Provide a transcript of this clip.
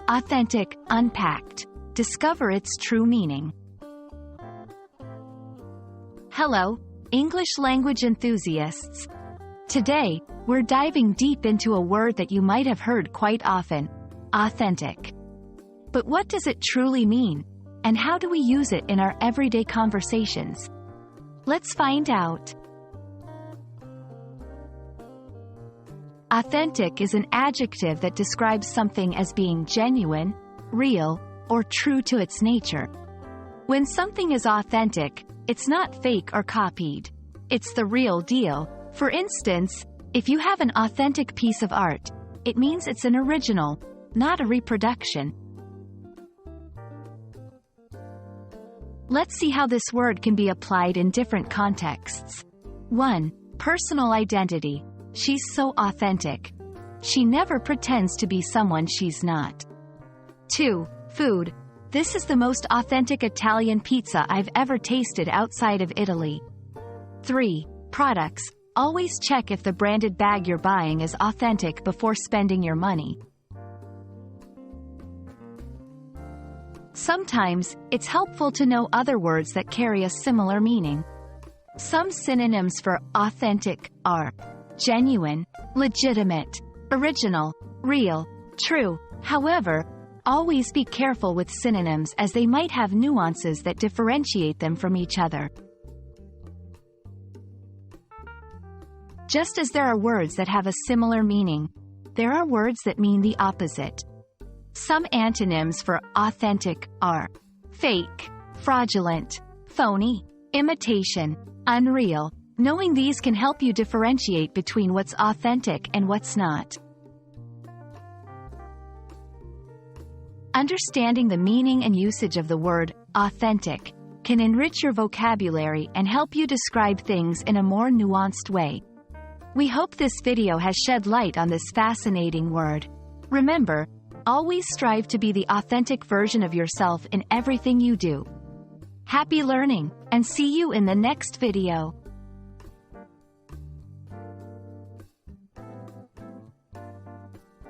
Authentic, Unpacked. Discover its true meaning. Hello, English language enthusiasts. Today, we're diving deep into a word that you might have heard quite often, authentic. But what does it truly mean? And how do we use it in our everyday conversations? Let's find out. Authentic is an adjective that describes something as being genuine, real, or true to its nature. When something is authentic, it's not fake or copied. It's the real deal. For instance, if you have an authentic piece of art, it means it's an original, not a reproduction. Let's see how this word can be applied in different contexts. 1. Personal identity. She's so authentic. She never pretends to be someone she's not. 2. Food. This is the most authentic Italian pizza I've ever tasted outside of Italy. 3. Products. Always check if the branded bag you're buying is authentic before spending your money. Sometimes, it's helpful to know other words that carry a similar meaning. Some synonyms for authentic are genuine, legitimate, original, real, true. However, always be careful with synonyms as they might have nuances that differentiate them from each other. Just as there are words that have a similar meaning, there are words that mean the opposite. Some antonyms for authentic are fake, fraudulent, phony, imitation, unreal. Knowing these can help you differentiate between what's authentic and what's not. Understanding the meaning and usage of the word authentic can enrich your vocabulary and help you describe things in a more nuanced way. We hope this video has shed light on this fascinating word. Remember, always strive to be the authentic version of yourself in everything you do. Happy learning, and see you in the next video.